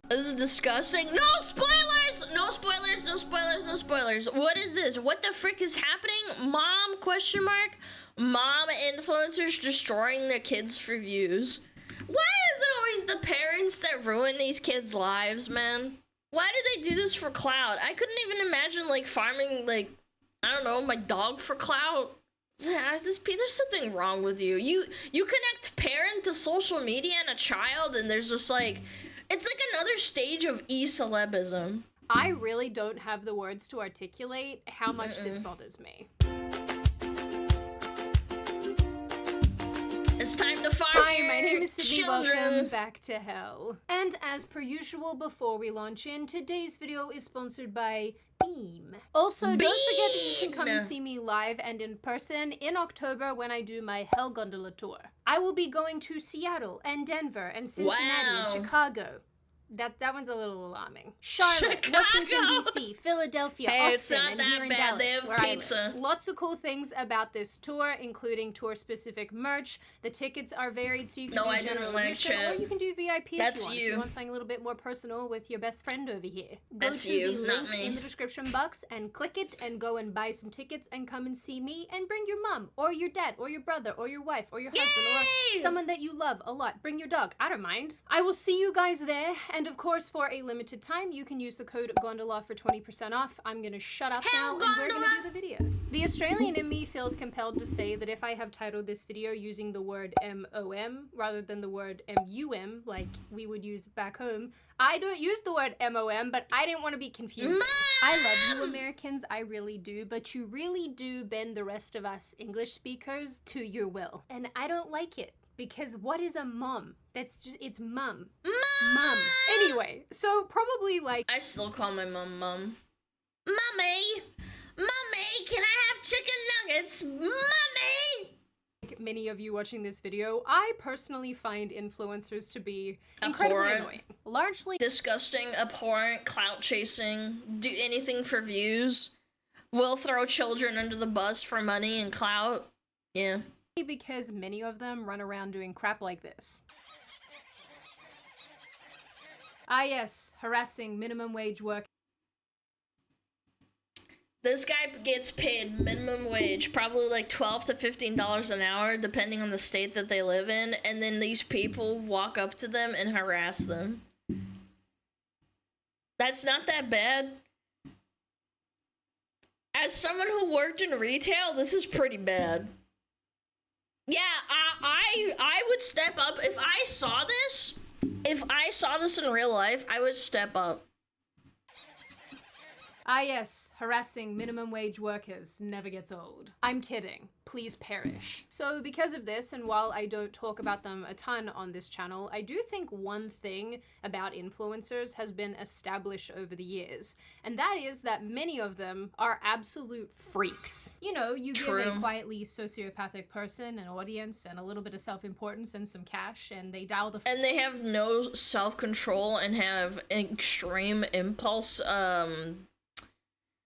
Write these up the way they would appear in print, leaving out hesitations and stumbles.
This is disgusting. No spoilers! No spoilers, no spoilers, no spoilers. What is this? What the frick is happening? Mom, question mark? Mom influencers destroying their kids for views. Why is it always the parents that ruin these kids' lives, man? Why do they do this for clout? I couldn't even imagine, like, farming, like, I don't know, my dog for clout. There's something wrong with you. You connect parent to social media and a child, and there's just, like, it's like another stage of e-celebism. I really don't have the words to articulate how much this bothers me. It's time to farm. Hi, my name is Sydney. Children. Welcome back to hell. And as per usual, before we launch in, today's video is sponsored by Beam. Also, don't forget that you can come and see me live and in person in October when I do my Hell Gondola tour. I will be going to Seattle and Denver and Cincinnati and Chicago. That one's a little alarming. Charlotte, Washington, D.C., Philadelphia, Austin, and here in Dallas, where I live. Lots of cool things about this tour, including tour-specific merch. The tickets are varied, so you can do general admission, or you can do VIP if you want. If you want something a little bit more personal with your best friend over here. Go to the link in the description box and click it and go and buy some tickets and come and see me and bring your mom, or your dad, or your brother, or your wife, or your husband, or someone that you love a lot. Bring your dog. I don't mind. I will see you guys there, and of course, for a limited time, you can use the code Gondola for 20% off. I'm gonna shut up now, and we're gonna do the video. The Australian in me feels compelled to say that if I have titled this video using the word M-O-M rather than the word M-U-M, like we would use back home, I don't use the word M-O-M, but I didn't want to be confused. I love you Americans, I really do, but you really do bend the rest of us English speakers to your will. And I don't like it. Because what is a mom? That's just, it's mum. Mum. Anyway, so probably like... I still call my mom Mum. Mummy! Mummy, can I have chicken nuggets? Mummy! Like many of you watching this video, I personally find influencers to be incredibly annoying. Largely disgusting, abhorrent, clout chasing, do anything for views, will throw children under the bus for money and clout. Yeah. Because many of them run around doing crap like this. Ah yes, harassing minimum wage work. This guy gets paid minimum wage, probably like $12 to $15 an hour, depending on the state that they live in, and then these people walk up to them and harass them. That's not that bad. As someone who worked in retail, this is pretty bad. Yeah, I would step up. If I saw this in real life, I would step up. Ah yes, harassing minimum wage workers never gets old. I'm kidding. Please perish. So because of this, and while I don't talk about them a ton on this channel, I do think one thing about influencers has been established over the years, and that is that many of them are absolute freaks. You know, you give a quietly sociopathic person an audience and a little bit of self-importance and some cash, and they dial the and they have no self-control and have extreme impulse,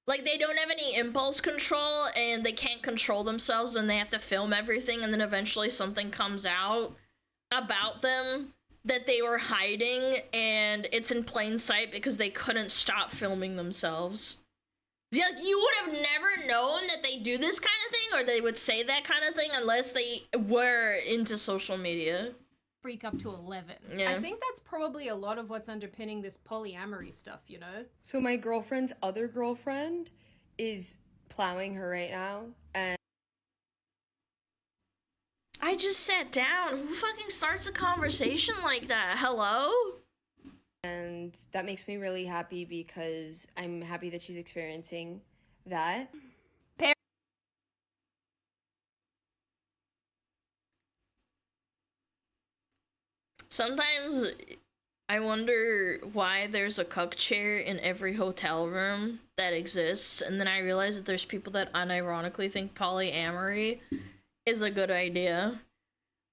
like, they don't have any impulse control, and they can't control themselves, and they have to film everything, and then eventually something comes out about them that they were hiding, and it's in plain sight because they couldn't stop filming themselves. Yeah, you would have never known that they do this kind of thing, or they would say that kind of thing unless they were into social media. Freak up to 11. Yeah. I think that's probably a lot of what's underpinning this polyamory stuff, you know? So my girlfriend's other girlfriend is plowing her right now, and I just sat down. Who fucking starts a conversation like that? Hello? And that makes me really happy because I'm happy that she's experiencing that. Sometimes I wonder why there's a cuck chair in every hotel room that exists, and then I realize that there's people that unironically think polyamory is a good idea.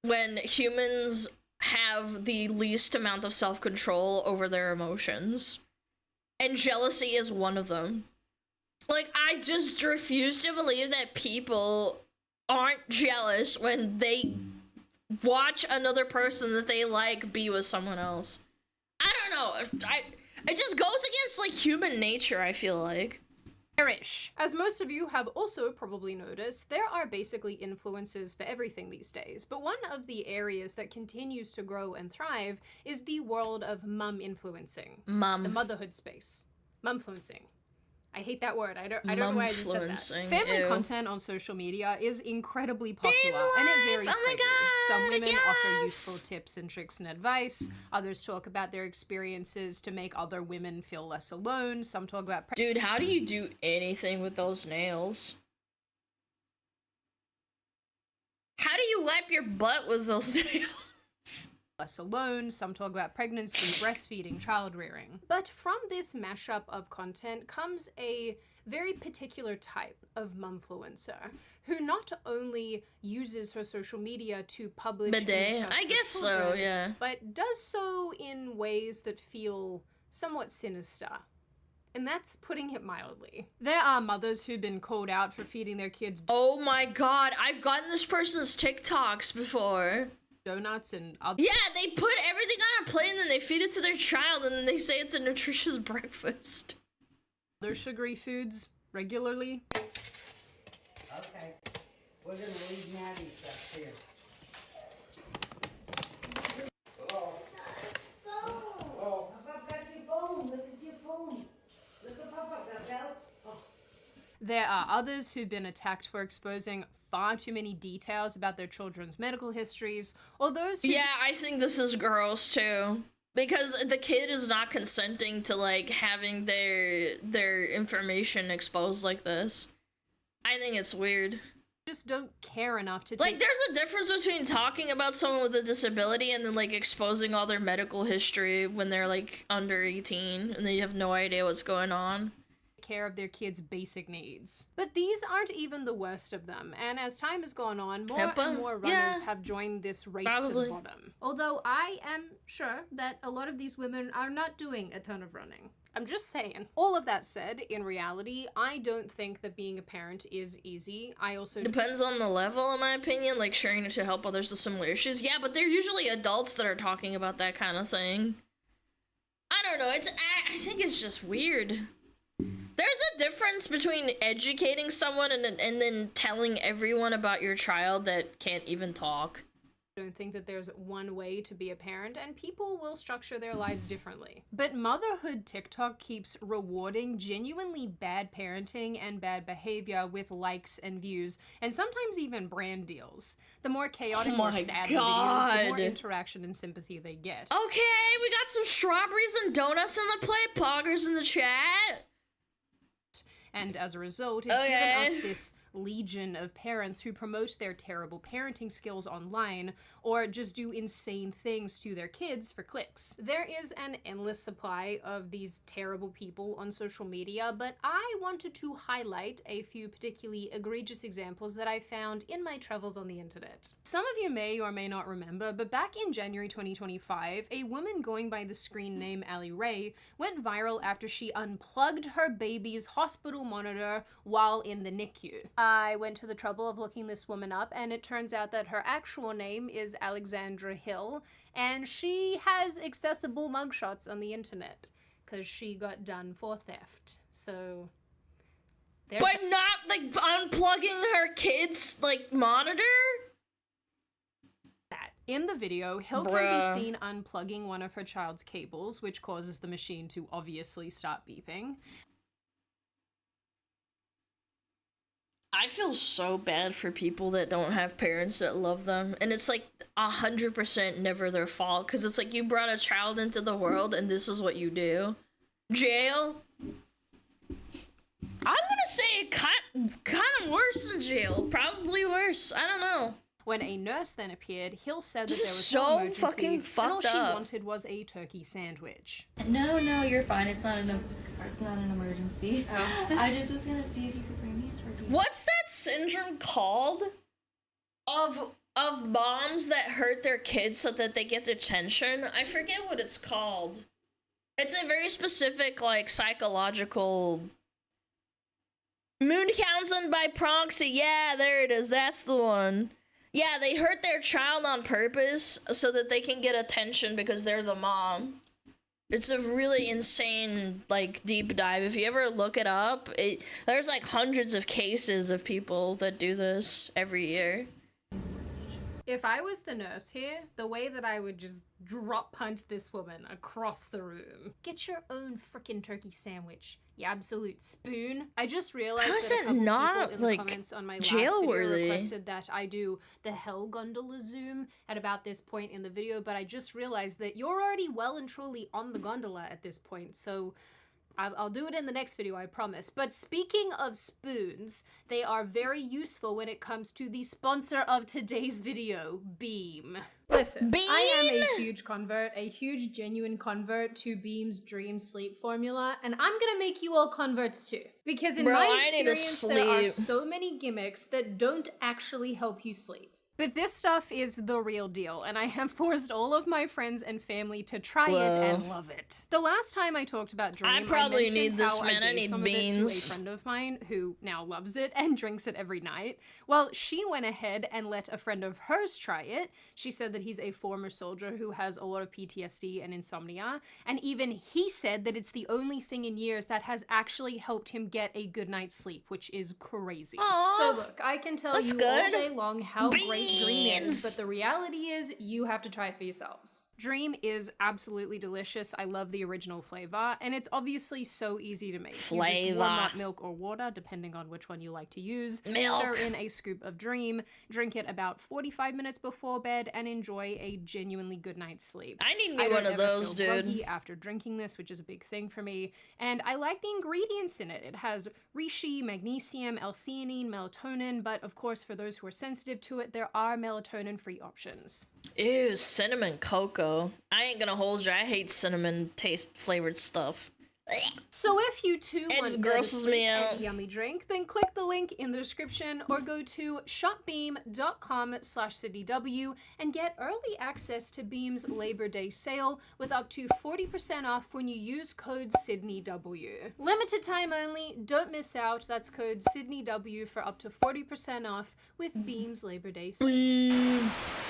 When humans have the least amount of self-control over their emotions. And jealousy is one of them. Like, I just refuse to believe that people aren't jealous when they watch another person that they like be with someone else. I don't know. It just goes against like human nature, I feel like. Perish. As most of you have also probably noticed, there are basically influences for everything these days, but one of the areas that continues to grow and thrive is the world of mum influencing. The motherhood space. Mumfluencing. I hate that word. I don't know why I just said that. Family content on social media is incredibly popular, and it varies greatly. Some women offer useful tips and tricks and advice. Others talk about their experiences to make other women feel less alone. Some talk about... Dude, how do you do anything with those nails? How do you wipe your butt with those nails? Less alone. Some talk about pregnancy, breastfeeding, child rearing. But from this mashup of content comes a very particular type of mumfluencer who not only uses her social media to publish Bidet. I guess children, so, yeah. but does so in ways that feel somewhat sinister. And that's putting it mildly. There are mothers who've been called out for feeding their kids. Oh my god, I've gotten this person's TikToks before. Donuts and other... Yeah, they put everything on a plate and then they feed it to their child and then they say it's a nutritious breakfast. Other sugary foods regularly. Okay, we're gonna leave Maddie's stuff here. Hello? Phone! Oh. Papa, got your phone. Look at your phone. Look at Papa, got that. Oh. There are others who've been attacked for exposing far too many details about their children's medical histories, or those who... Yeah, I think this is gross too. Because the kid is not consenting to, like, having their information exposed like this. I think it's weird. Just don't care enough to like, there's a difference between talking about someone with a disability and then, like, exposing all their medical history when they're, like, under 18 and they have no idea what's going on. Care of their kids' basic needs. But these aren't even the worst of them, and as time has gone on, more and more runners have joined this race to the bottom. Although I am sure that a lot of these women are not doing a ton of running. I'm just saying. All of that said, in reality, I don't think that being a parent is easy. I also... Depends on the level, in my opinion, like sharing it to help others with similar issues. Yeah, but they're usually adults that are talking about that kind of thing. I don't know, I think it's just weird. There's a difference between educating someone and then telling everyone about your child that can't even talk. I don't think that there's one way to be a parent, and people will structure their lives differently. But motherhood TikTok keeps rewarding genuinely bad parenting and bad behavior with likes and views, and sometimes even brand deals. The more chaotic or sad the videos, the more interaction and sympathy they get. Okay, we got some strawberries and donuts in the plate, poggers in the chat. And as a result, it's given us this legion of parents who promote their terrible parenting skills online or just do insane things to their kids for clicks. There is an endless supply of these terrible people on social media, but I wanted to highlight a few particularly egregious examples that I found in my travels on the internet. Some of you may or may not remember, but back in January 2025, a woman going by the screen name Ali Ray went viral after she unplugged her baby's hospital monitor while in the NICU. I went to the trouble of looking this woman up, and it turns out that her actual name is Alexandra Hill, and she has accessible mugshots on the internet because she got done for theft. So but not like unplugging her kid's like monitor. In the video, Hill can be seen unplugging one of her child's cables, which causes the machine to obviously start beeping. I feel so bad for people that don't have parents that love them, and it's like 100% never their fault, because it's like you brought a child into the world and this is what you do. Jail? I'm gonna say kind of worse than jail. Probably worse. I don't know. When a nurse then appeared, Hill said that there was so no emergency, fucking fucked and all she up. wanted was a turkey sandwich. No, you're fine. It's not an emergency. Oh. I just was gonna see if you could bring me a turkey. What's that syndrome called? Of moms that hurt their kids so that they get attention? I forget what it's called. It's a very specific, like, psychological Munchausen by proxy. Yeah, there it is. That's the one. Yeah, they hurt their child on purpose so that they can get attention because they're the mom. It's a really insane, like, deep dive. If you ever look it up, there's like hundreds of cases of people that do this every year. If I was the nurse here, the way that I would just drop punch this woman across the room. Get your own frickin' turkey sandwich, you absolute spoon. I just realized How is that a that couple not, people in the like, comments on my last jail-worthy? video requested that I do the hell gondola zoom at about this point in the video, but I just realized that you're already well and truly on the gondola at this point, so I'll do it in the next video, I promise. But speaking of spoons, they are very useful when it comes to the sponsor of today's video, Beam. Listen, Beam? I am a huge convert, a huge genuine convert to Beam's dream sleep formula, and I'm gonna make you all converts too. Because in Bro, my I need to experience, there are sleep. so many gimmicks that don't actually help you sleep. But this stuff is the real deal, and I have forced all of my friends and family to try it and love it. The last time I talked about Dream, I probably mentioned need this, how man. I gave need some of it to a beans. friend of mine who now loves it and drinks it every night. Well, she went ahead and let a friend of hers try it. She said that he's a former soldier who has a lot of PTSD and insomnia, and even he said that it's the only thing in years that has actually helped him get a good night's sleep, which is crazy. Aw, So look, I can tell that's you all good. day long how great Dream is, Beans. but the reality is you have to try it for yourselves. Dream is absolutely delicious. I love the original flavor, and it's obviously so easy to make. You just warm up milk or water, depending on which one you like to use. Milk. Stir in a scoop of Dream, drink it about 45 minutes before bed, and enjoy a genuinely good night's sleep. I need me I one don't of ever those, feel dude. groggy after drinking this, which is a big thing for me. And I like the ingredients in it. It has reishi, magnesium, L-theanine, melatonin, but of course, for those who are sensitive to it, there are melatonin-free options. Ew, cinnamon cocoa. I ain't gonna hold you. I hate cinnamon taste flavored stuff. So if you too It want just to go to grosses sleep me and out. a yummy drink, then click the link in the description or go to shopbeam.com/cityw and get early access to Beam's Labor Day sale with up to 40% off when you use code SydneyW. Limited time only, don't miss out. That's code SydneyW for up to 40% off with Beam's Labor Day sale.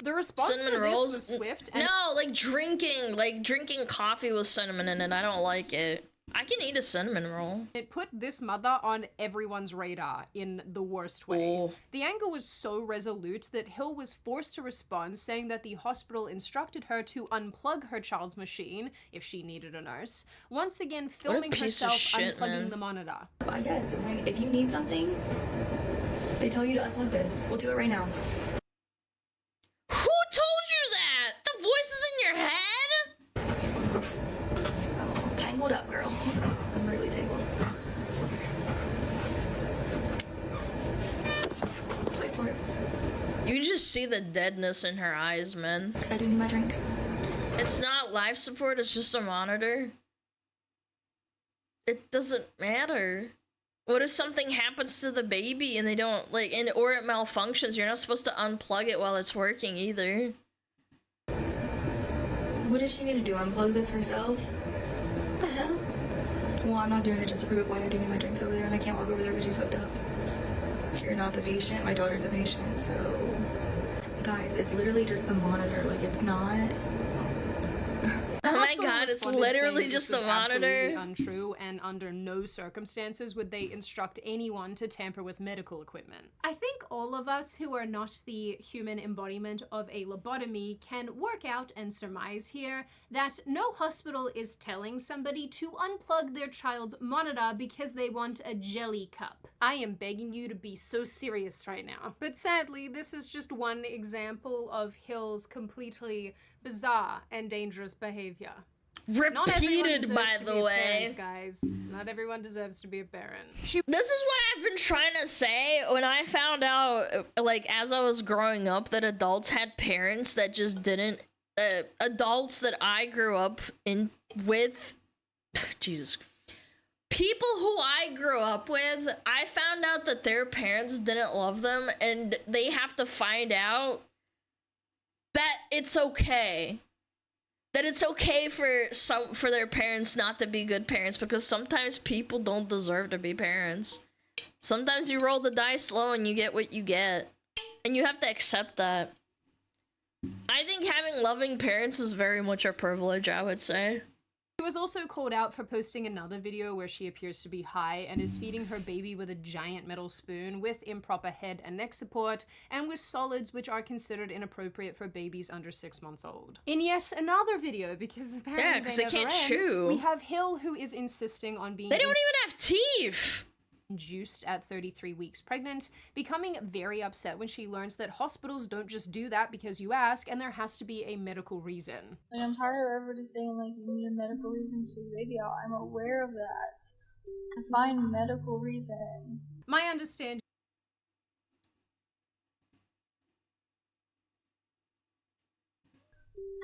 The response Cinnamon to rolls? this was swift and No, like drinking coffee with cinnamon in it. I don't like it. I can eat a cinnamon roll. it put this mother on everyone's radar in the worst way. Oh. The anger was so resolute that Hill was forced to respond, saying that the hospital instructed her to unplug her child's machine if she needed a nurse, once again filming piece of herself shit, unplugging man. the monitor. I guess if you need something, they tell you to unplug this. We'll do it right now. Who told you that? The voices in your head? I'm all tangled up, girl. I'm really tangled. Let's wait for it. You just see the deadness in her eyes, man. Because I do need my drinks. It's not life support, it's just a monitor. It doesn't matter. What if something happens to the baby and they don't, like, or it malfunctions? You're not supposed to unplug it while it's working either. What does she need to do? Unplug this herself? What the hell? Well, I'm not doing it just to prove a point. I do need my drinks over there, and I can't walk over there because she's hooked up. You're not the patient. My daughter's a patient, so... Guys, it's literally just the monitor. Like, it's not... Oh my Hospital god, it's responded literally saying just this the was absolutely monitor. untrue, and under no circumstances would they instruct anyone to tamper with medical equipment. I think all of us who are not the human embodiment of a lobotomy can work out and surmise here that no hospital is telling somebody to unplug their child's monitor because they want a jelly cup. I am begging you to be so serious right now. But sadly, this is just one example of Hill's completely bizarre and dangerous behavior. Not everyone Repeated, deserves by to the be a way. parent, guys. Not everyone deserves to be a parent. This is what I've been trying to say when I found out, like, as I was growing up, that adults had parents that just didn't, adults that I grew up in with, Jesus, people who I grew up with, I found out that their parents didn't love them, and they have to find out that it's okay. That it's okay for their parents not to be good parents, because sometimes people don't deserve to be parents. Sometimes you roll the dice low and you get what you get. And you have to accept that. I think having loving parents is very much a privilege, I would say. She was also called out for posting another video where she appears to be high and is feeding her baby with a giant metal spoon with improper head and neck support and with solids which are considered inappropriate for babies under 6 months old. In yet another video, because apparently they can't chew. we have Hill, who is insisting on being They don't even have teeth! induced at 33 weeks pregnant, becoming very upset when she learns that hospitals don't just do that because you ask, and there has to be a medical reason. Like, I'm tired of everybody saying, like, you need a medical reason to take your baby out. I'm aware of that. Define medical reason. My understanding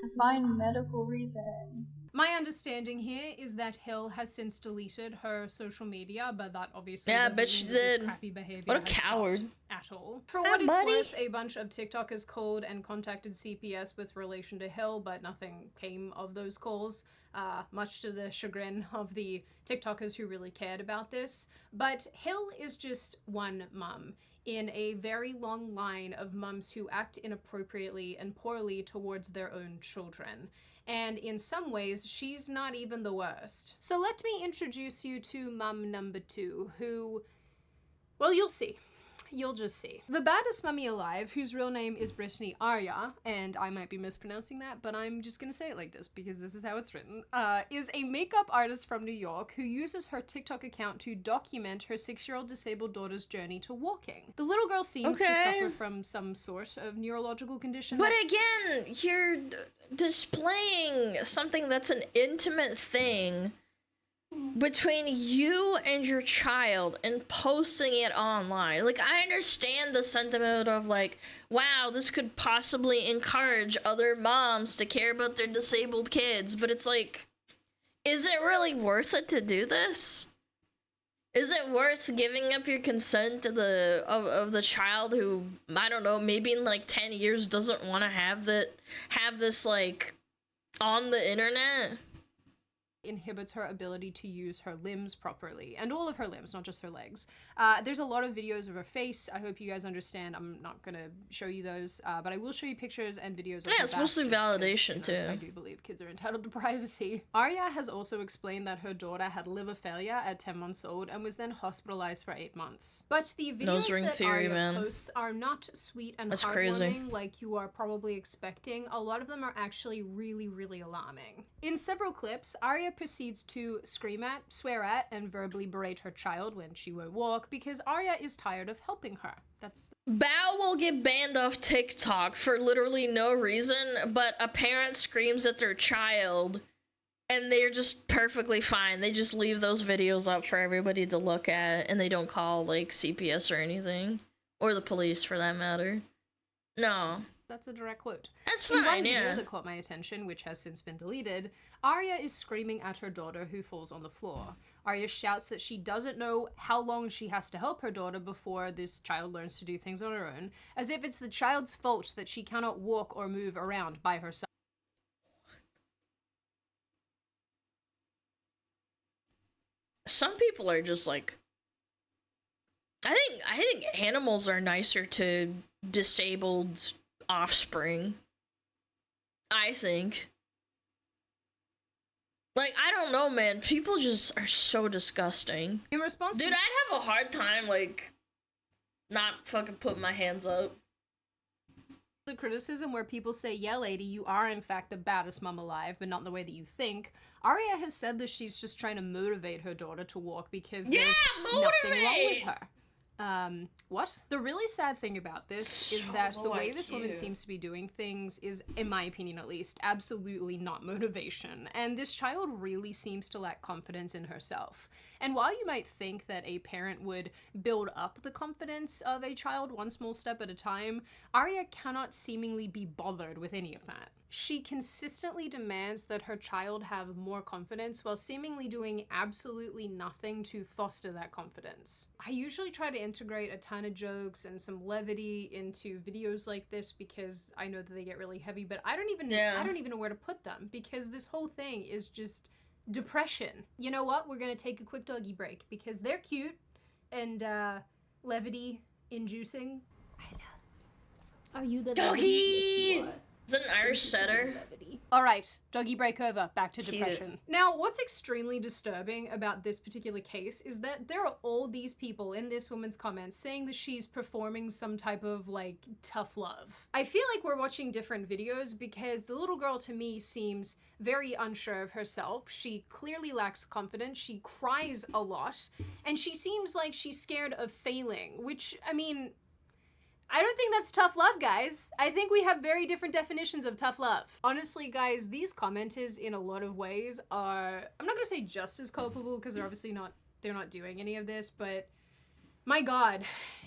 Define medical reason. My understanding here is that Hill has since deleted her social media, but that obviously Yeah, I doesn't bet she mean that this did. crappy behavior What a has stopped coward. at all. For Hi, what it's buddy. worth, a bunch of TikTokers called and contacted CPS with relation to Hill, but nothing came of those calls, much to the chagrin of the TikTokers who really cared about this. But Hill is just one mum in a very long line of mums who act inappropriately and poorly towards their own children. And in some ways, she's not even the worst. So let me introduce you to mum number 2, who, well, you'll see. You'll just see. The baddest mummy alive, whose real name is Brittany Arya, and I might be mispronouncing that, but I'm just gonna say it like this because this is how it's written, is a makeup artist from New York who uses her TikTok account to document her 6-year-old disabled daughter's journey to walking. The little girl seems to suffer from some sort of neurological condition. But again, you're displaying something that's an intimate thing between you and your child and posting it online. Like, I understand the sentiment of like, wow, this could possibly encourage other moms to care about their disabled kids, but it's like, is it really worth it to do this? Is it worth giving up your consent to the child who, I don't know, maybe in like 10 years doesn't want to have this like on the internet? Inhibits her ability to use her limbs properly, and all of her limbs, not just her legs. There's a lot of videos of her face. I hope you guys understand. I'm not gonna show you those, but I will show you pictures and videos of her it's back, mostly just 'cause, validation too. I do believe kids are entitled to privacy. Arya has also explained that her daughter had liver failure at 10 months old and was then hospitalized for 8 months. But the videos Nose ring that theory, Arya man. posts are not sweet and That's heartwarming crazy. like you are probably expecting. A lot of them are actually really, really alarming. In several clips, Arya proceeds to scream at, swear at, and verbally berate her child when she won't walk because Arya is tired of helping her. That's Bao will get banned off TikTok for literally no reason, but a parent screams at their child and they're just perfectly fine. They just leave those videos up for everybody to look at and they don't call like CPS or anything. Or the police for that matter. No. That's a direct quote. That's In one fine, video yeah. that caught my attention, which has since been deleted, Arya is screaming at her daughter who falls on the floor. Arya shouts that she doesn't know how long she has to help her daughter before this child learns to do things on her own, as if it's the child's fault that she cannot walk or move around by herself. Some people are just like, I think animals are nicer to disabled offspring. I think. Like, I don't know, man. People just are so disgusting. In response Dude, to I'd have a hard time, like, not fucking putting my hands up. the criticism where people say, yeah, lady, you are in fact the baddest mum alive, but not in the way that you think, Arya has said that she's just trying to motivate her daughter to walk because there's nothing wrong with motivate! her. What? The really sad thing about this is that the way this woman seems to be doing things is, in my opinion at least, absolutely not motivation. And this child really seems to lack confidence in herself. And while you might think that a parent would build up the confidence of a child one small step at a time, Arya cannot seemingly be bothered with any of that. She consistently demands that her child have more confidence while seemingly doing absolutely nothing to foster that confidence. I usually try to integrate a ton of jokes and some levity into videos like this because I know that they get really heavy, but I don't even know where to put them because this whole thing is just depression. You know what? We're gonna take a quick doggy break because they're cute and levity inducing. Are you the Doggy? Is it an Irish setter? All right, doggy break over, back to Cute. depression. Now, what's extremely disturbing about this particular case is that there are all these people in this woman's comments saying that she's performing some type of, like, tough love. I feel like we're watching different videos because the little girl to me seems very unsure of herself. She clearly lacks confidence, she cries a lot, and she seems like she's scared of failing, which, I mean, I don't think that's tough love, guys. I think we have very different definitions of tough love. Honestly, guys, these commenters in a lot of ways are, I'm not gonna say just as culpable because they're not doing any of this, but my God,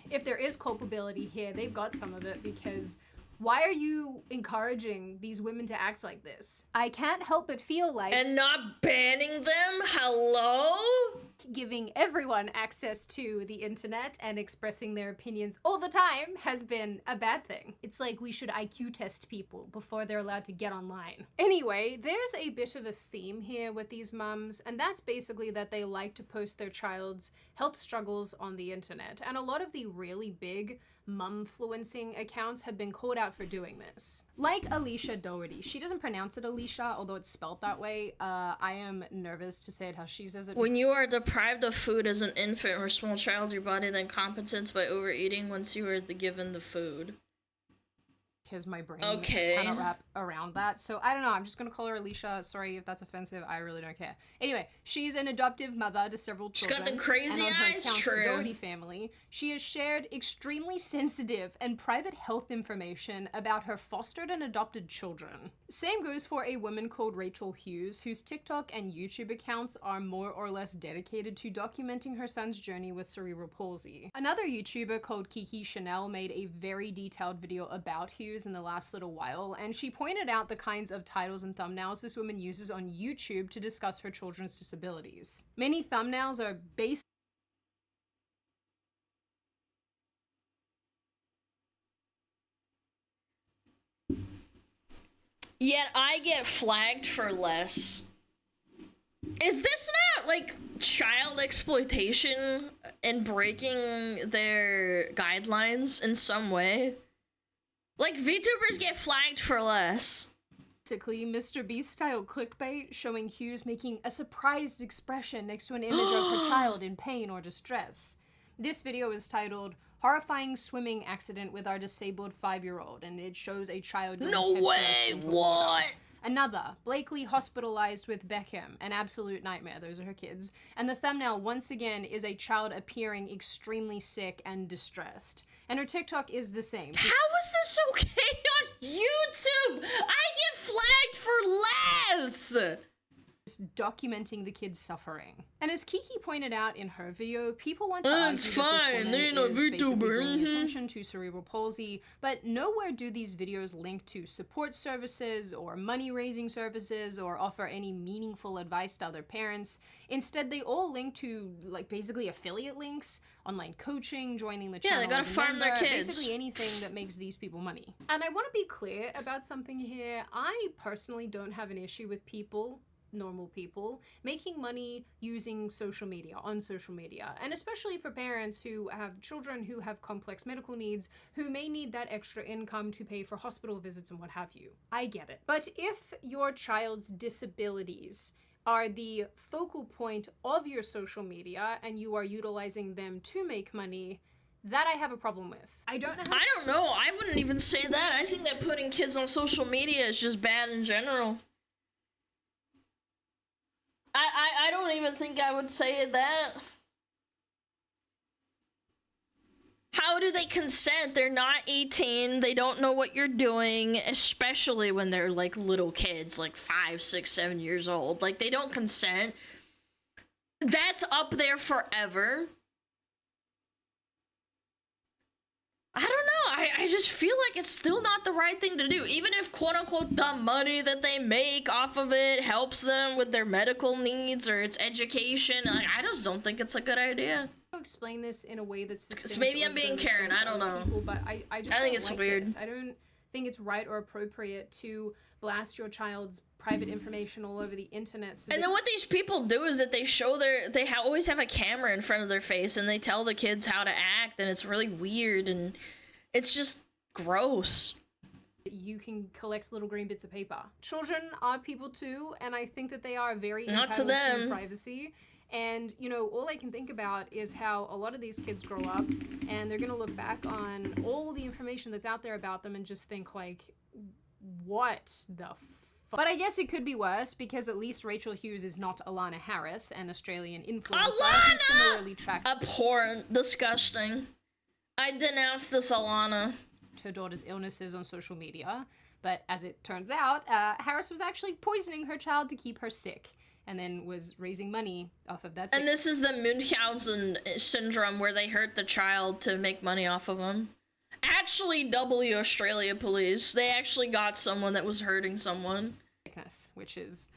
if there is culpability here, they've got some of it, because why are you encouraging these women to act like this? I can't help but feel like— And not banning them? Hello? giving everyone access to the internet and expressing their opinions all the time has been a bad thing. It's like we should IQ test people before they're allowed to get online. Anyway, there's a bit of a theme here with these mums, and that's basically that they like to post their child's health struggles on the internet. And a lot of the really big mumfluencing accounts have been called out for doing this. Like Alicia Doherty. She doesn't pronounce it Alicia, although it's spelled that way. I am nervous to say it how she says it. When you are deprived of food as an infant or small child, your body then compensates by overeating once you are given the food. Because my brain Okay. cannot wrap around that. So I don't know, I'm just gonna call her Alicia. Sorry if that's offensive, I really don't care. Anyway, she's an adoptive mother to several She's children. got the crazy and on her eyes, account, true. The Doherty family, she has shared extremely sensitive and private health information about her fostered and adopted children. Same goes for a woman called Rachel Hughes, whose TikTok and YouTube accounts are more or less dedicated to documenting her son's journey with cerebral palsy. Another YouTuber called Kiki Chanel made a very detailed video about Hughes in the last little while, and she pointed out the kinds of titles and thumbnails this woman uses on YouTube to discuss her children's disabilities. Many thumbnails are based Yet I get flagged for less. Is this not like child exploitation and breaking their guidelines in some way? Like, VTubers get flagged for less. basically Mr. Beast style clickbait showing Hughes making a surprised expression next to an image of her child in pain or distress. This video is titled "Horrifying Swimming Accident with Our Disabled 5-Year-Old," and it shows a child going No headfirst way, into the water. what? Another, Blakely hospitalized with Beckham, an absolute nightmare, those are her kids. And the thumbnail, once again, is a child appearing extremely sick and distressed. And her TikTok is the same. How is this okay on YouTube? I get flagged for less! Just documenting the kids' suffering. And as Kiki pointed out in her video, people want to It's argue that fine, this they woman know is basically VTuber, bringing mhm. attention to cerebral palsy, but nowhere do these videos link to support services or money-raising services or offer any meaningful advice to other parents. Instead, they all link to, like, basically affiliate links, online coaching, joining the Yeah, channel they gotta as a farm their member, kids. basically anything that makes these people money. And I want to be clear about something here. I personally don't have an issue with people, normal people, making money using social media, on social media, and especially for parents who have children who have complex medical needs, who may need that extra income to pay for hospital visits and what have you. I get it. But if your child's disabilities are the focal point of your social media and you are utilizing them to make money, that I have a problem with. I don't know how— I don't know, I wouldn't even say that. I think that putting kids on social media is just bad in general. I don't even think I would say that. How do they consent? They're not 18, they don't know what you're doing, especially when they're like little kids, like 5, 6, 7 years old. Like, they don't consent. That's up there forever. I don't know, I just feel like it's still not the right thing to do. Even if, quote-unquote, the money that they make off of it helps them with their medical needs or its education, like, I just don't think it's a good idea. to explain this in a way that's distinct, maybe or I'm is gonna being make Karen, sense I to don't other know. people, but I just I think don't it's like weird. this. I don't think it's right or appropriate to blast your child's private information all over the internet. So and then what these people do is that they show always have a camera in front of their face and they tell the kids how to act, and it's really weird and it's just gross. You can collect little green bits of paper. Children are people too, and I think that they are very Not to entitled them. to privacy. And, you know, all I can think about is how a lot of these kids grow up and they're gonna look back on all the information that's out there about them and just think, like, what the but I guess it could be worse, because at least Rachel Hughes is not Alana Harris, an Australian influencer who similarly tracked Abhorrent, disgusting. I denounce this Alana. her daughter's illnesses on social media. But as it turns out, Harris was actually poisoning her child to keep her sick, and then was raising money off of that. And this is the Munchausen syndrome, where they hurt the child to make money off of them. Actually, W Australia police. They actually got someone that was hurting someone. Which is,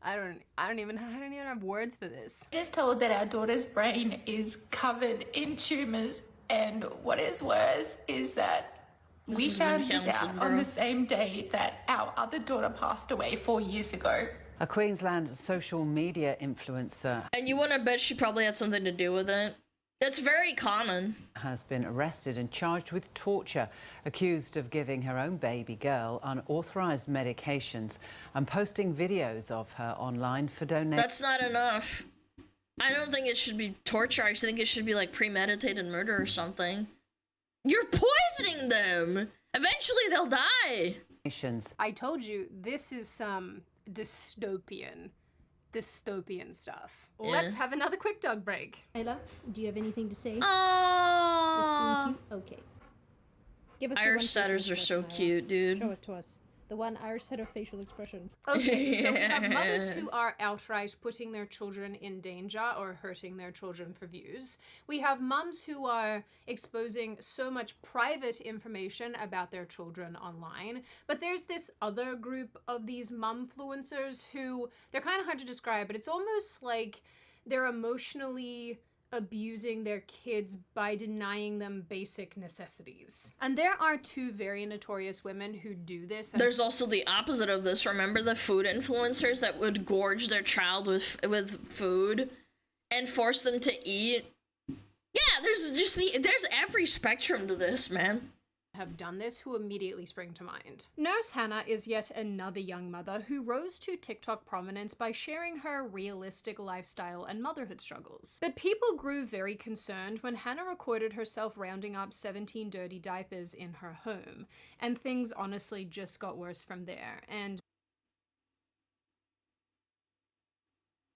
I don't even have words for this. Just told that our daughter's brain is covered in tumors, and what is worse is that we found this out on the same day that our other daughter passed away 4 years ago. A Queensland social media influencer. And you want to bet she probably had something to do with it? That's very common. Has been arrested and charged with torture, accused of giving her own baby girl unauthorised medications and posting videos of her online for donation. That's not enough. I don't think it should be torture. I think it should be like premeditated murder or something. You're poisoning them! Eventually they'll die! I told you, this is some dystopian stuff. Yeah. Let's have another quick dog break. Ayla, do you have anything to say? Aww. Okay. Give us Irish setters are so cute, dude. Show it to us. The one Irish setter facial expression. Okay, so we have mothers who are outright putting their children in danger or hurting their children for views. We have mums who are exposing so much private information about their children online. But there's this other group of these momfluencers who, they're kind of hard to describe, but it's almost like they're emotionally abusing their kids by denying them basic necessities. And there are two very notorious women who do this. There's also the opposite of this. Remember the food influencers that would gorge their child with food and force them to eat? Yeah, there's every spectrum to this, man. Have done this who immediately spring to mind. Nurse Hannah is yet another young mother who rose to TikTok prominence by sharing her realistic lifestyle and motherhood struggles. But people grew very concerned when Hannah recorded herself rounding up 17 dirty diapers in her home, and things honestly just got worse from there. And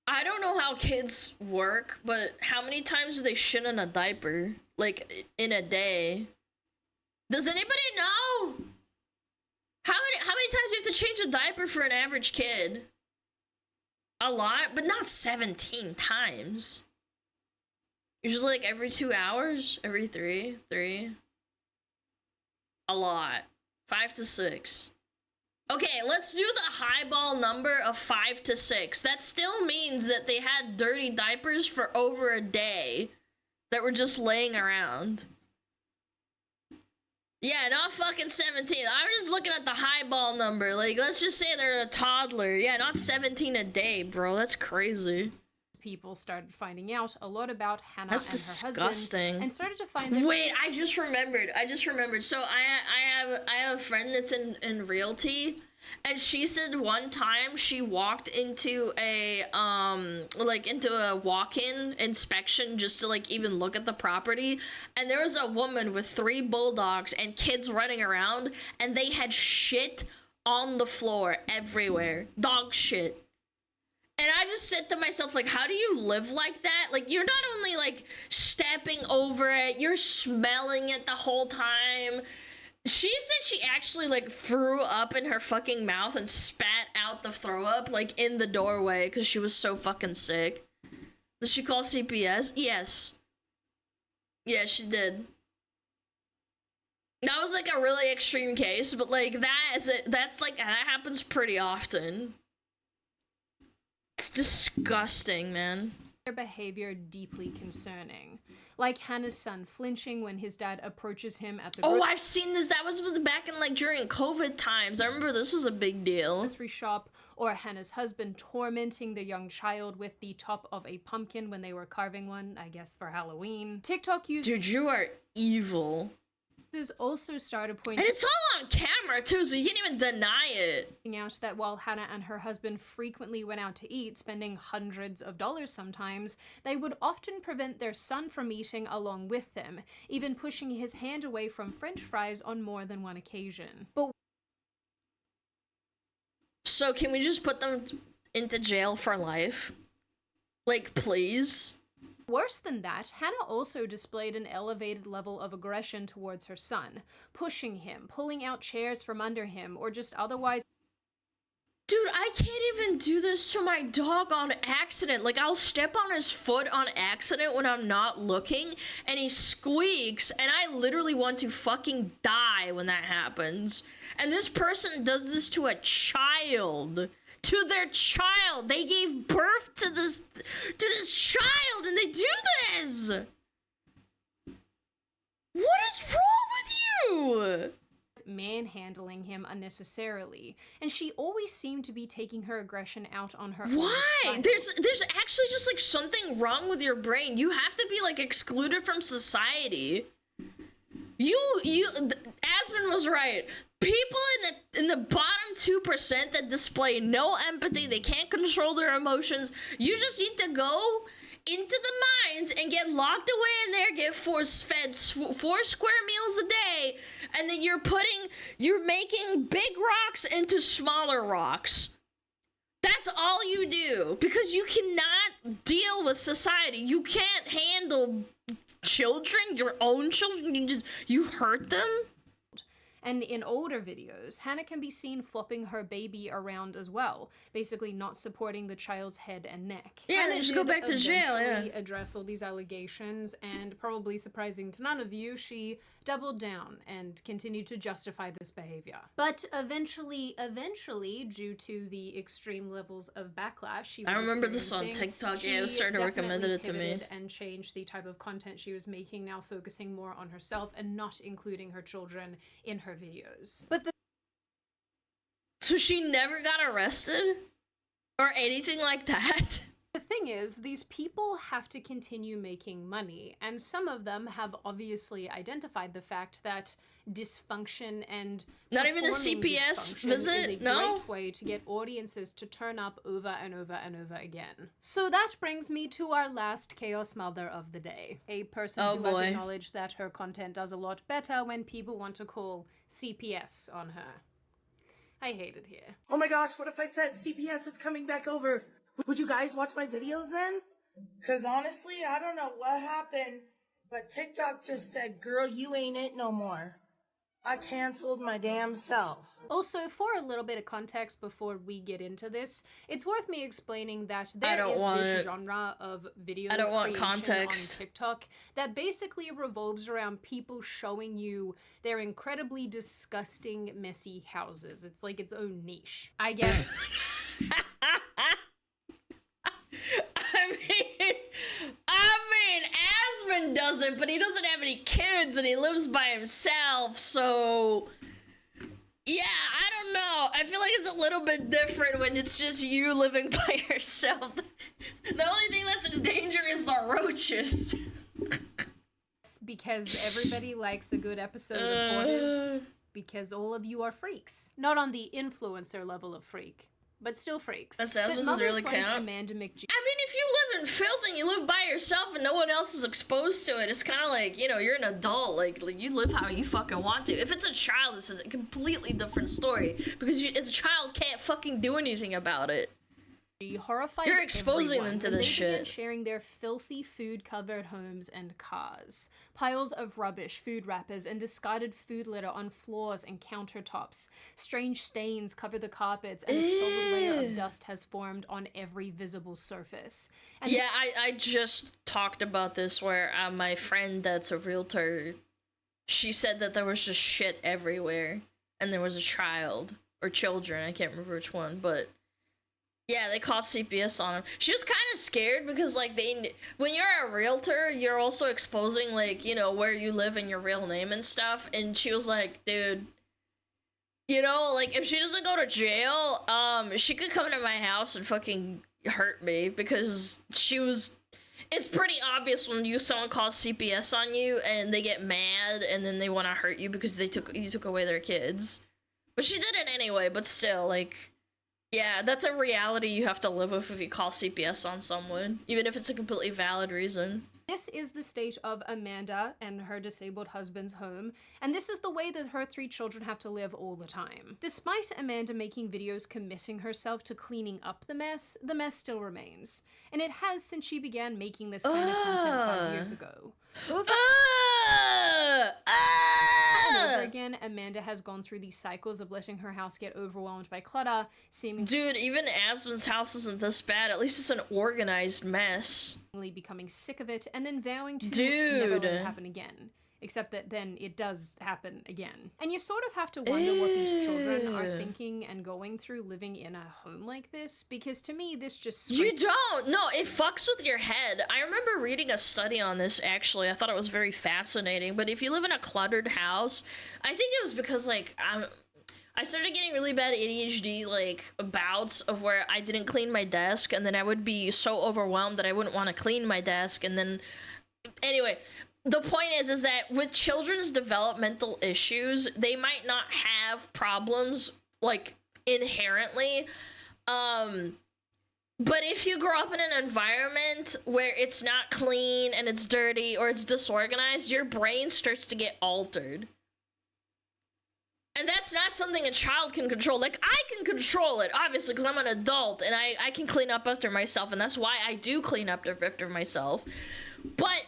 I don't know how kids work, but how many times do they shit in a diaper? Like, in a day? Does anybody know? How many times do you have to change a diaper for an average kid? A lot, but not 17 times. Usually like every 2 hours, every three. A lot. 5 to 6. Okay, let's do the highball number of 5 to 6. That still means that they had dirty diapers for over a day that were just laying around. Yeah, not fucking 17. I'm just looking at the highball number. Like, let's just say they're a toddler. Yeah, not 17 a day, bro. That's crazy. people started finding out a lot about Hannah That's and disgusting. her husband and started to find that— Wait, I just remembered. So I have a friend that's in realty, and she said one time she walked into a walk-in inspection just to like even look at the property, and there was a woman with 3 bulldogs and kids running around, and they had shit on the floor everywhere. Dog shit. And I just said to myself, like, how do you live like that? Like, you're not only, like, stepping over it, you're smelling it the whole time. She said she actually, like, threw up in her fucking mouth and spat out the throw up, like, in the doorway because she was so fucking sick. Did she call CPS? Yes. Yeah, she did. That was, like, a really extreme case, but, like, that happens pretty often. It's disgusting, man. their behavior deeply concerning. Like Hannah's son flinching when his dad approaches him at the Oh, I've seen this. That was back in like during COVID times. I remember this was a big deal. grocery shop, or Hannah's husband tormenting the young child with the top of a pumpkin when they were carving one, I guess for Halloween. TikTok users Dude, you are evil. also started pointing And it's all on camera too, so you can't even deny it. out that while Hannah and her husband frequently went out to eat, spending hundreds of dollars sometimes, they would often prevent their son from eating along with them, even pushing his hand away from French fries on more than one occasion. But So can we just put them into jail for life? Like, please? worse than that, Hannah also displayed an elevated level of aggression towards her son, pushing him, pulling out chairs from under him, or just otherwise. Dude, I can't even do this to my dog on accident. Like, I'll step on his foot on accident when I'm not looking, and he squeaks, and I literally want to fucking die when that happens. And this person does this to a child. To their child. They gave birth to this child, and they do this. What is wrong with you? Manhandling him unnecessarily, and she always seemed to be taking her aggression out on her. Why? There's actually just like something wrong with your brain. You have to be like excluded from society. Aspen was right. People in the bottom 2% that display no empathy, they can't control their emotions. You just need to go into the mines and get locked away in there, get force-fed 4 square meals a day, and then you're making big rocks into smaller rocks. That's all you do, because you cannot deal with society. You can't handle children, your own children. You hurt them. And in older videos, Hannah can be seen flopping her baby around as well, basically not supporting the child's head and neck. Yeah, Hannah then just go did back to jail, yeah. eventually address all these allegations, and probably surprising to none of you, she doubled down and continued to justify this behavior. But eventually, due to the extreme levels of backlash she was I remember this on experiencing, TikTok. Yeah, it was starting to recommend it to me. pivoted and changed the type of content she was making, now focusing more on herself and not including her children in her videos. But So she never got arrested? Or anything like that? the thing is, these people have to continue making money, and some of them have obviously identified the fact that dysfunction and not even a performing CPS dysfunction visit? is a No? great way to get audiences to turn up over and over and over again. So that brings me to our last chaos mother of the day, a person Oh, who boy. has acknowledged that her content does a lot better when people want to call CPS on her. I hate it here. Oh my gosh, what if I said CPS is coming back over? Would you guys watch my videos then? Cause honestly, I don't know what happened, but TikTok just said, girl, you ain't it no more. I canceled my damn self. Also, for a little bit of context before we get into this, it's worth me explaining that there don't is want this it. genre of video I don't want creation context. on TikTok that basically revolves around people showing you their incredibly disgusting, messy houses. It's like its own niche. I guess. I mean, Asmund does it, but he doesn't have any kids and he lives by himself, so yeah, I don't know. I feel like it's a little bit different when it's just you living by yourself. The only thing that's in danger is the roaches. Because everybody likes a good episode of Borders, because all of you are freaks. Not on the influencer level of freak, but still freaks. Assessments But really mothers like count. Amanda McG. I mean, if you live in filth and you live by yourself and no one else is exposed to it, it's kind of like, you know, you're an adult. Like you live how you fucking want to. If it's a child, it's a completely different story. Because you, as a child, can't fucking do anything about it. Horrified You're exposing everyone them to when this they began shit. sharing their filthy food-covered homes and cars. Piles of rubbish, food wrappers, and discarded food litter on floors and countertops. Strange stains cover the carpets, and a solid layer of dust has formed on every visible surface. And Yeah, I just talked about this where my friend that's a realtor, she said that there was just shit everywhere. And there was a child, or children, I can't remember which one, but Yeah, they called CPS on him. She was kind of scared because, like, when you're a realtor, you're also exposing, like, you know, where you live and your real name and stuff. And she was like, dude, you know, like, if she doesn't go to jail, she could come to my house and fucking hurt me because it's pretty obvious when someone calls CPS on you and they get mad and then they want to hurt you because you took away their kids. But she did it anyway, but still, like, yeah, that's a reality you have to live with if you call CPS on someone, even if it's a completely valid reason. This is the state of Amanda and her disabled husband's home, and this is the way that her 3 children have to live all the time. Despite Amanda making videos committing herself to cleaning up the mess still remains. And it has since she began making this kind of content 5 years ago. And over again, Amanda has gone through these cycles of letting her house get overwhelmed by clutter, Dude, even Aspen's house isn't this bad. At least it's an organized mess. Becoming sick of it, and then vowing to never let it happen again. Except that then it does happen again. And you sort of have to wonder what these children are thinking and going through living in a home like this, because to me, this just You don't! No, it fucks with your head. I remember reading a study on this, actually. I thought it was very fascinating. But if you live in a cluttered house, I think it was because, like, I started getting really bad ADHD, like, bouts of where I didn't clean my desk, and then I would be so overwhelmed that I wouldn't want to clean my desk, and then... Anyway... The point is that with children's developmental issues, they might not have problems, like, inherently, but if you grow up in an environment where it's not clean and it's dirty or it's disorganized, your brain starts to get altered. And that's not something a child can control. Like, I can control it, obviously, because I'm an adult, and I can clean up after myself, and that's why I do clean up after myself. But...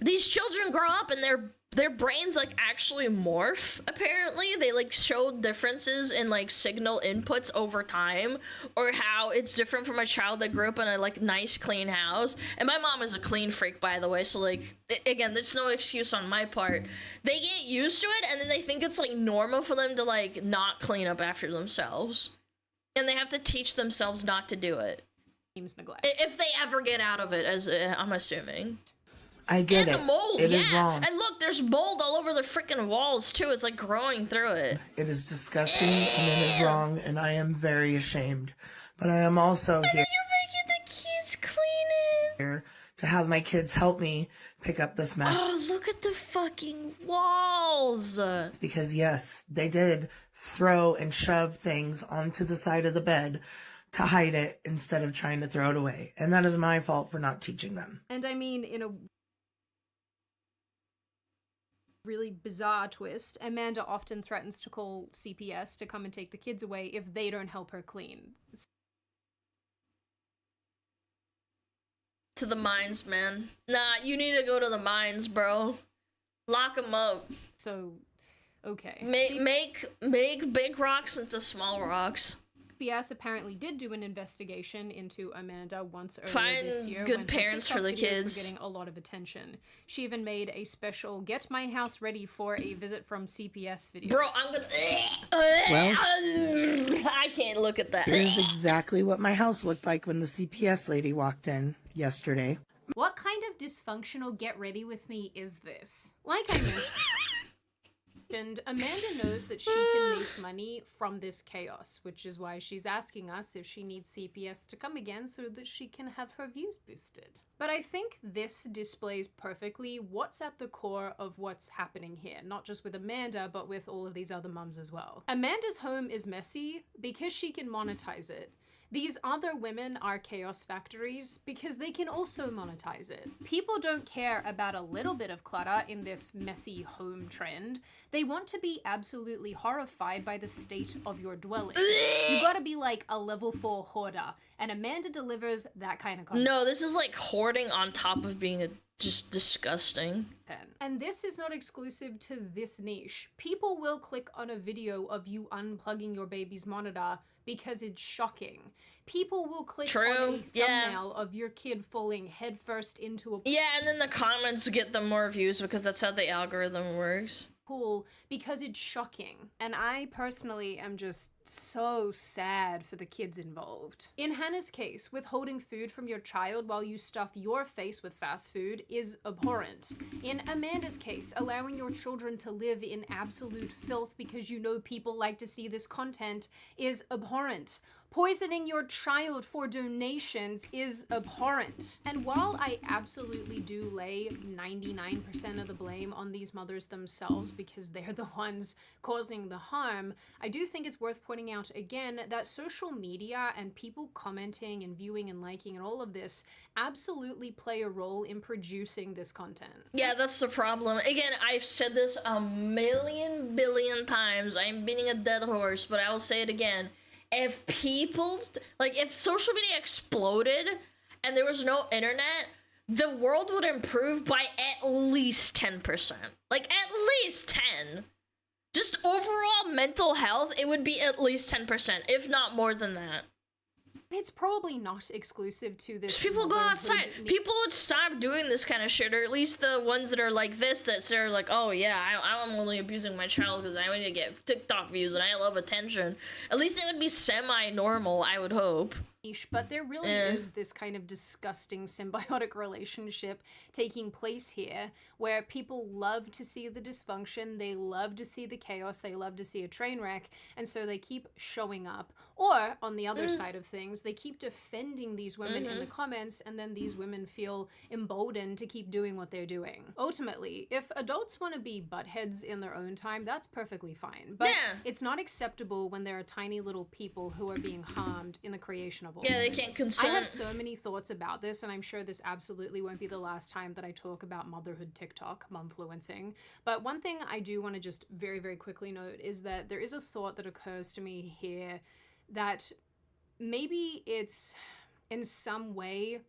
these children grow up and their brains, like, actually morph, apparently. They, like, show differences in, like, signal inputs over time, or how it's different from a child that grew up in a, like, nice, clean house. And my mom is a clean freak, by the way, so, like, again, there's no excuse on my part. They get used to it, and then they think it's, like, normal for them to, like, not clean up after themselves. And they have to teach themselves not to do it. Neglect. If they ever get out of it, as I'm assuming. I get it. And the mold, It yeah. is wrong. And look, there's mold all over the freaking walls, too. It's, like, growing through it. It is disgusting, and it is wrong, and I am very ashamed. But I am also here... You're making the kids clean it. ...here to have my kids help me pick up this mess. Oh, look at the fucking walls. Because, yes, they did throw and shove things onto the side of the bed to hide it instead of trying to throw it away. And that is my fault for not teaching them. And I mean, in a really bizarre twist, Amanda often threatens to call CPS to come and take the kids away if they don't help her clean. To the mines, man. Nah, you need to go to the mines, bro. Lock them up. So, okay. Make big rocks into small rocks. CPS apparently did do an investigation into Amanda once earlier this year. Find good parents for the kids. Were getting a lot of attention. She even made a special "Get my house ready for a visit from CPS" video. Bro, I'm gonna. Well, I can't look at that. Here's exactly what my house looked like when the CPS lady walked in yesterday. What kind of dysfunctional get ready with me is this? Like I mentioned. And Amanda knows that she can make money from this chaos, which is why she's asking us if she needs CPS to come again so that she can have her views boosted. But I think this displays perfectly what's at the core of what's happening here, not just with Amanda, but with all of these other mums as well. Amanda's home is messy because she can monetize it. These other women are chaos factories because they can also monetize it. People don't care about a little bit of clutter in this messy home trend. They want to be absolutely horrified by the state of your dwelling. You gotta be like a level 4 hoarder, and Amanda delivers that kind of content. No, this is like hoarding on top of being just disgusting. And this is not exclusive to this niche. People will click on a video of you unplugging your baby's monitor because it's shocking. People will click on a thumbnail of your kid falling headfirst into a yeah, and then the comments get them more views because that's how the algorithm works. Pool because it's shocking. And I personally am just so sad for the kids involved. In Hannah's case, withholding food from your child while you stuff your face with fast food is abhorrent. In Amanda's case, allowing your children to live in absolute filth because you know people like to see this content is abhorrent. Poisoning your child for donations is abhorrent. And while I absolutely do lay 99% of the blame on these mothers themselves because they're the ones causing the harm, I do think it's worth pointing out again that social media and people commenting and viewing and liking and all of this absolutely play a role in producing this content. Yeah, that's the problem. Again, I've said this a million billion times. I'm beating a dead horse, but I will say it again. If people, like, if social media exploded and there was no internet, the world would improve by at least 10%. Like, at least 10. Just overall mental health, it would be at least 10%, if not more than that. It's probably not exclusive to this. People go outside. People would stop doing this kind of shit, or at least the ones that are like this, that are like, oh yeah, I'm only abusing my child because I want to get TikTok views and I love attention. At least it would be semi-normal, I would hope. But there really is this kind of disgusting symbiotic relationship taking place here where people love to see the dysfunction, they love to see the chaos, they love to see a train wreck, and so they keep showing up. Or, on the other side of things, they keep defending these women in the comments, and then these women feel emboldened to keep doing what they're doing. Ultimately, if adults want to be buttheads in their own time, that's perfectly fine. But it's not acceptable when there are tiny little people who are being harmed in the creation of all Yeah, they this. can't consent. I have so many thoughts about this, and I'm sure this absolutely won't be the last time that I talk about motherhood TikTok, momfluencing. But one thing I do want to just very, very quickly note is that there is a thought that occurs to me here that maybe it's in some way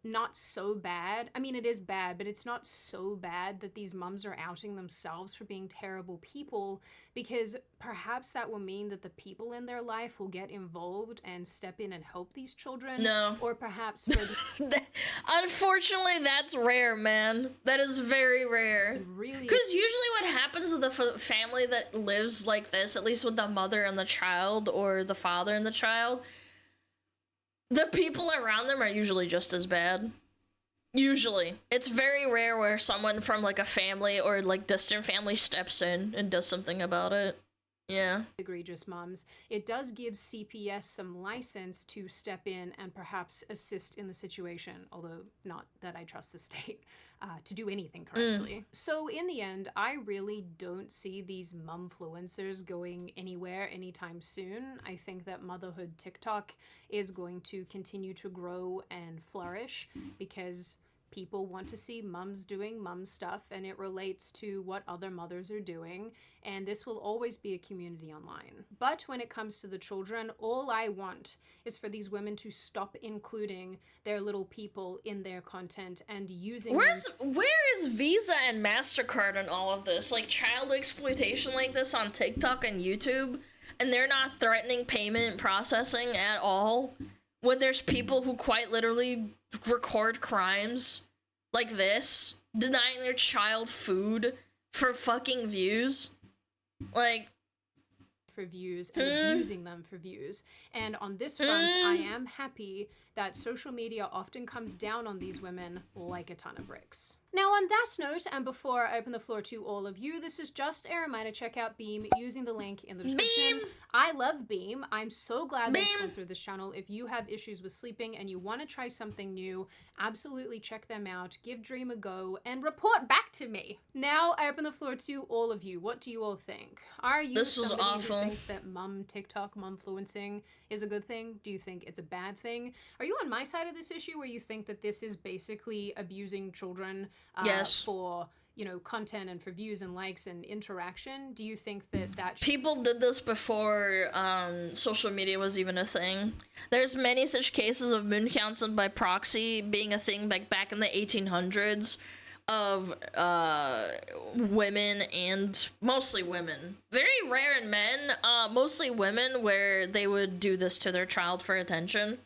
not so bad. I mean, it is bad, but it's not so bad that these mums are outing themselves for being terrible people, because perhaps that will mean that the people in their life will get involved and step in and help these children. No. Or perhaps for the... Unfortunately, that's rare, man. That is very rare. Really? Because usually what happens with a family that lives like this, at least with the mother and the child, or the father and the child, the people around them are usually just as bad. Usually. It's very rare where someone from, like, a family or, like, distant family steps in and does something about it. Yeah. Egregious mums. It does give CPS some license to step in and perhaps assist in the situation, although not that I trust the state to do anything correctly. So in the end, I really don't see these momfluencers going anywhere anytime soon. I think that motherhood TikTok is going to continue to grow and flourish because people want to see mums doing mum stuff, and it relates to what other mothers are doing, and this will always be a community online. But when it comes to the children, all I want is for these women to stop including their little people in their content and using where is Visa and MasterCard in all of this? Like, child exploitation like this on TikTok and YouTube, and they're not threatening payment processing at all, when there's people who quite literally record crimes like this, denying their child food for fucking views. Like, for views and abusing them for views. And on this front, I am happy that social media often comes down on these women like a ton of bricks. Now, on that note, and before I open the floor to all of you, this is just a reminder, check out Beam using the link in the description. Beam! I love Beam. I'm so glad they sponsored this channel. If you have issues with sleeping and you want to try something new, absolutely check them out, give Dream a go, and report back to me. Now, I open the floor to all of you. What do you all think? Are you somebody who thinks that TikTok, momfluencing is a good thing? Do you think it's a bad thing? Are you on my side of this issue where you think that this is basically abusing children for, you know, content and for views and likes and interaction? Do you think that people did this before social media was even a thing? There's many such cases of moon counseling by proxy being a thing back in the 1800s of women, and mostly women, very rare in men, mostly women, where they would do this to their child for attention.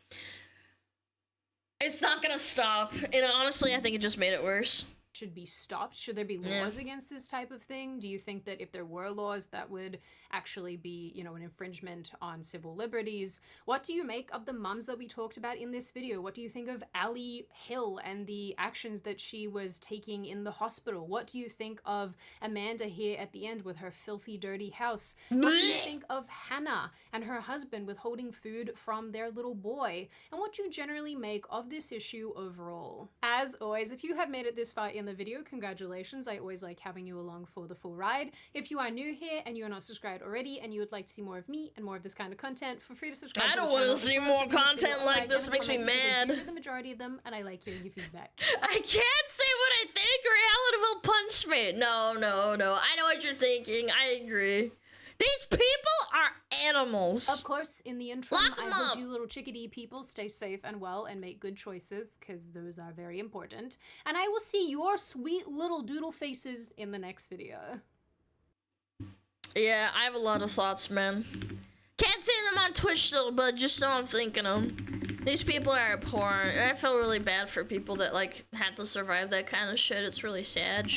It's not gonna stop, and honestly I think it just made it worse. should be stopped? Should there be laws against this type of thing? Do you think that if there were laws, that would actually be, you know, an infringement on civil liberties? What do you make of the mums that we talked about in this video? What do you think of Ali Hill and the actions that she was taking in the hospital? What do you think of Amanda here at the end with her filthy, dirty house? What do you think of Hannah and her husband withholding food from their little boy? And what do you generally make of this issue overall? As always, if you have made it this far in the video, congratulations. I always like having you along for the full ride. If you are new here and you're not subscribed already and you would like to see more of me and more of this kind of content, feel free to subscribe. I don't want to see more content like this. It makes me mad. The majority of them, and I like hearing your feedback. I can't say what I think or Alan will punch me. No. I know what you're thinking. I agree. These people are animals. Of course, in the interim, Lock 'em I hope up. you little chickadee people stay safe and well and make good choices, because those are very important. And I will see your sweet little doodle faces in the next video. Yeah, I have a lot of thoughts, man. Can't say them on Twitch still, but just know I'm thinking them. These people are abhorrent. I feel really bad for people that, like, had to survive that kind of shit. It's really sad.